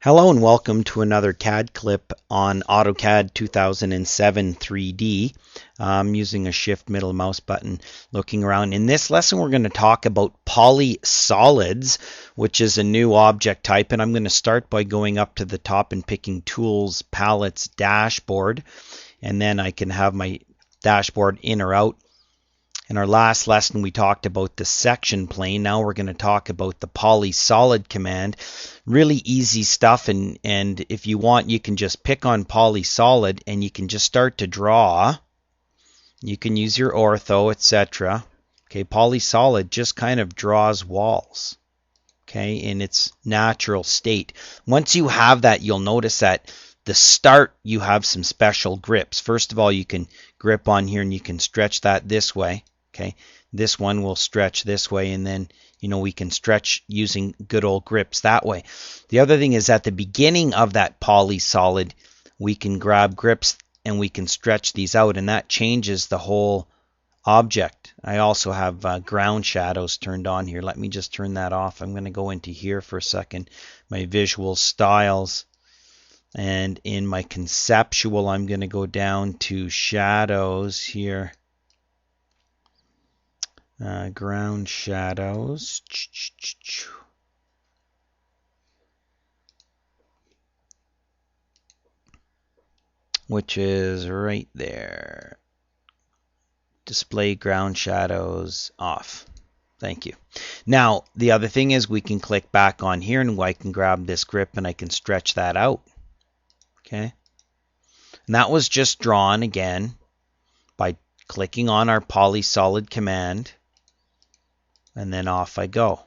Hello and welcome to another CAD clip on AutoCAD 2007 3D. I'm using a shift middle mouse button looking around. In this lesson we're going to talk about Polysolids, which is a new object type, and I'm going to start by going up to the top and picking Tools, Palettes, Dashboard, and then I can have my dashboard in or out. In our last lesson, we talked about the section plane. Now we're going to talk about the Polysolid command. Really easy stuff, and if you want, you can just pick on Polysolid and you can just start to draw. You can use your ortho, etc. Okay, Polysolid just kind of draws walls, okay, in its natural state. Once you have that, you'll notice that the start, you have some special grips. First of all, you can grip on here and you can stretch that this way. Okay, this one will stretch this way, and then we can stretch using good old grips that way. The other thing is at the beginning of that Polysolid, we can grab grips and we can stretch these out, and that changes the whole object. I also have ground shadows turned on here. Let me just turn that off. I'm going to go into here for a second, my visual styles, and in my conceptual, I'm going to go down to shadows here. Ground shadows, which is right there. Display ground shadows off. Thank you. Now the other thing is we can click back on here and I can grab this grip and I can stretch that out. Okay, and that was just drawn again by clicking on our Polysolid command. And then off I go.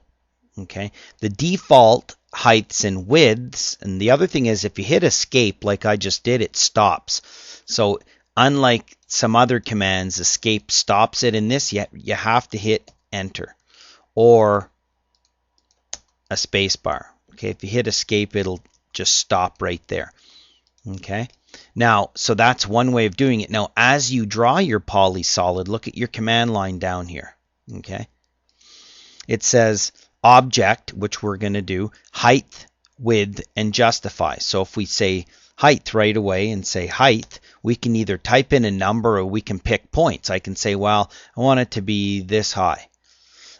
Okay, the default heights and widths, and the other thing is if you hit escape like I just did, it stops. So unlike some other commands, escape stops it. In this, you have to hit enter or a space bar. Okay, if you hit escape, it'll just stop right there. Okay, now so that's one way of doing it. Now as you draw your Polysolid, look at your command line down here. Okay, it says object, which we're going to do, height, width, and justify. So if we say height right away and say height, we can either type in a number or we can pick points. I can say, well, I want it to be this high.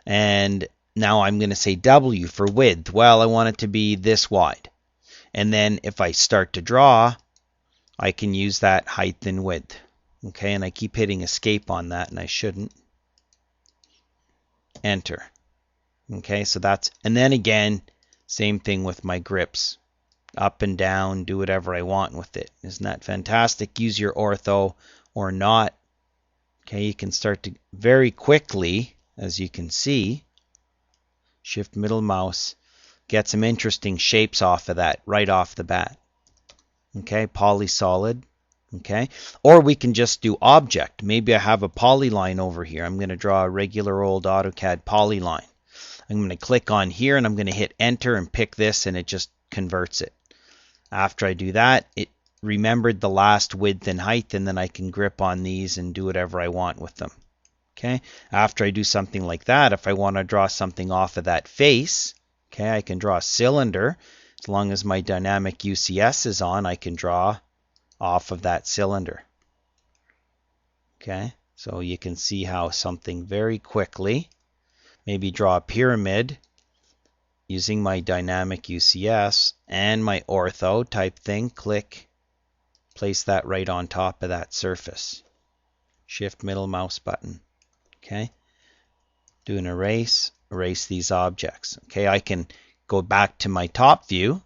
And now I'm going to say W for width. Well, I want it to be this wide. And then if I start to draw, I can use that height and width. Okay, and I keep hitting escape on that, and I shouldn't. Enter. Okay, so that's, and then again, same thing with my grips. Up and down, do whatever I want with it. Isn't that fantastic? Use your ortho or not. Okay, you can start to very quickly, as you can see, shift middle mouse, get some interesting shapes off of that right off the bat. Okay, Polysolid. Okay, or we can just do object. Maybe I have a polyline over here. I'm going to draw a regular old AutoCAD polyline. I'm going to click on here and I'm going to hit enter and pick this, and it just converts it. After I do that, it remembered the last width and height, and then I can grip on these and do whatever I want with them. Okay, after I do something like that, if I want to draw something off of that face, okay, I can draw a cylinder. As long as my dynamic UCS is on, I can draw off of that cylinder. Okay, so you can see how something very quickly, maybe draw a pyramid using my dynamic UCS and my ortho type thing, click, place that right on top of that surface. Shift middle mouse button. Okay, do an erase, erase these objects. Okay, I can go back to my top view.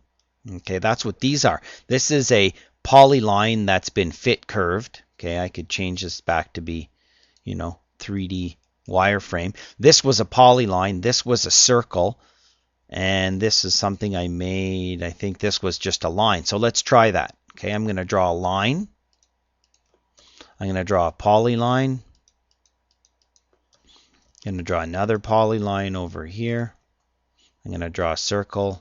Okay, that's what these are. This is a polyline that's been fit curved. Okay, I could change this back to be, 3D wireframe. This was a polyline, this was a circle, and this is something I made. I think this was just a line. So let's try that. Okay, I'm going to draw a line. I'm going to draw a polyline. I'm going to draw another polyline over here. I'm going to draw a circle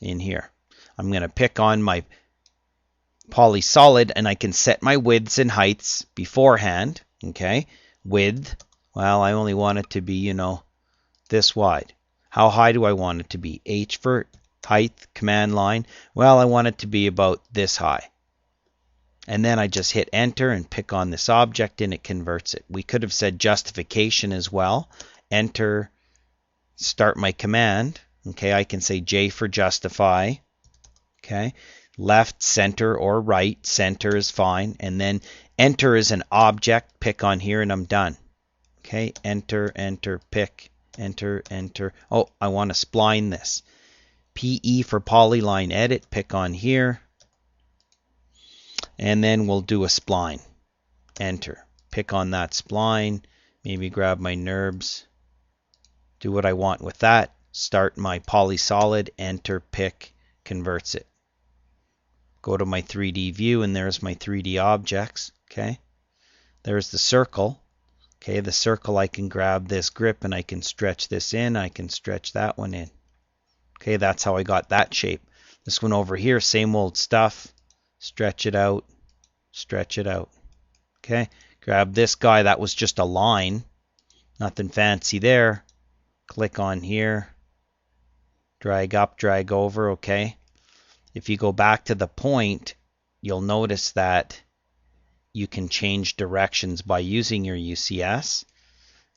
in here. I'm going to pick on my Polysolid, and I can set my widths and heights beforehand. Okay, width, well, I only want it to be, this wide. How high do I want it to be? H for height, command line. Well, I want it to be about this high. And then I just hit enter and pick on this object and it converts it. We could have said justification as well. Enter, start my command. Okay, I can say J for justify. Okay, left, center, or right. Center is fine. And then enter is an object. Pick on here and I'm done. Okay, enter, enter, pick, enter, enter. Oh, I want to spline this. PE for polyline edit. Pick on here. And then we'll do a spline. Enter. Pick on that spline. Maybe grab my NURBS. Do what I want with that. Start my Polysolid. Enter, pick, converts it. Go to my 3D view and there's my 3D objects. Okay. There's the circle. Okay, the circle, I can grab this grip and I can stretch this in. I can stretch that one in. Okay, that's how I got that shape. This one over here, same old stuff. Stretch it out, stretch it out. Okay, grab this guy, that was just a line, nothing fancy there. Click on here, drag up, drag over. Okay, if you go back to the point, you'll notice that you can change directions by using your UCS.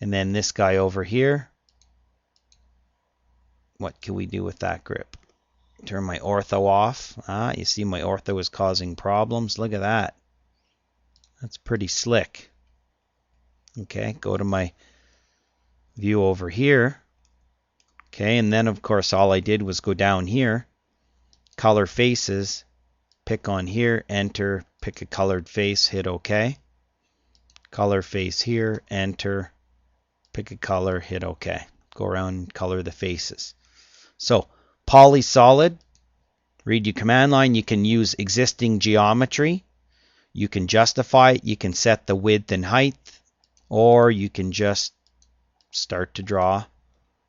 And then this guy over here, what can we do with that grip? Turn my ortho off. You see my ortho is causing problems. Look at that. That's pretty slick. Okay, go to my view over here. Okay, and then of course all I did was go down here, color faces, pick on here, enter, pick a colored face, hit OK. Color face here, enter, pick a color, hit OK. Go around and color the faces. So Polysolid, read your command line. You can use existing geometry. You can justify it. You can set the width and height, or you can just start to draw,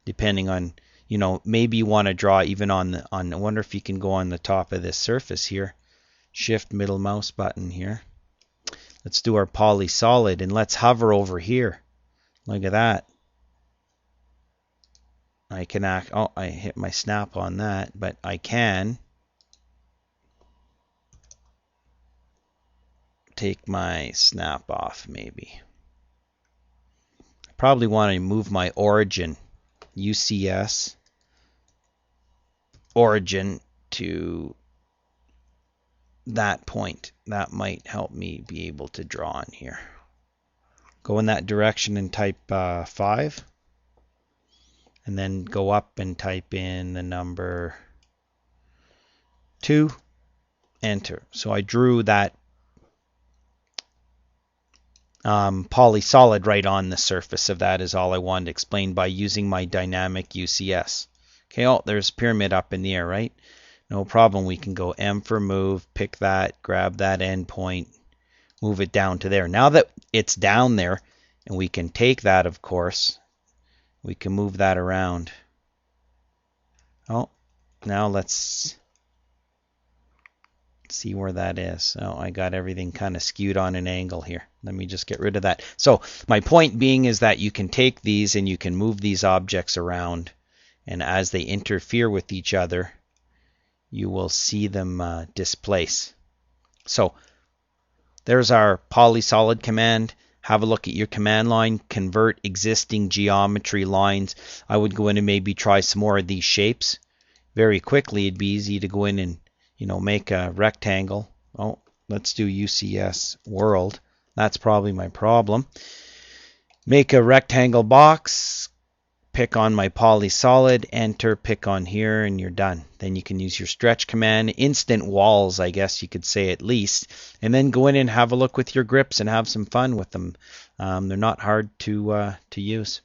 depending on, you know, maybe you want to draw even on the, I wonder if you can go on the top of this surface here. Shift middle mouse button here. Let's do our Polysolid and let's hover over here. Look at that. I can act, oh, I hit my snap on that, but I can take my snap off maybe. I probably want to move my origin, UCS, origin to that point. That might help me be able to draw in here. Go in that direction and type 5. And then go up and type in the number 2, enter. So I drew that Polysolid right on the surface of that is all I wanted to explain by using my dynamic UCS. Okay, oh, there's a pyramid up in the air, right? No problem, we can go M for move, pick that, grab that endpoint, move it down to there. Now that it's down there, and we can take that, of course, we can move that around. Oh, now let's see where that is. Oh, I got everything kind of skewed on an angle here. Let me just get rid of that. So my point being is that you can take these and you can move these objects around, and as they interfere with each other, you will see them displace. So there's our Polysolid command. Have a look at your command line, convert existing geometry lines. I would go in and maybe try some more of these shapes. Very quickly, it'd be easy to go in and, you know, make a rectangle. Oh, let's do UCS world. That's probably my problem. Make a rectangle box, pick on my Polysolid, enter, pick on here, and you're done. Then you can use your stretch command, instant walls, I guess you could say at least, and then go in and have a look with your grips and have some fun with them. They're not hard to use.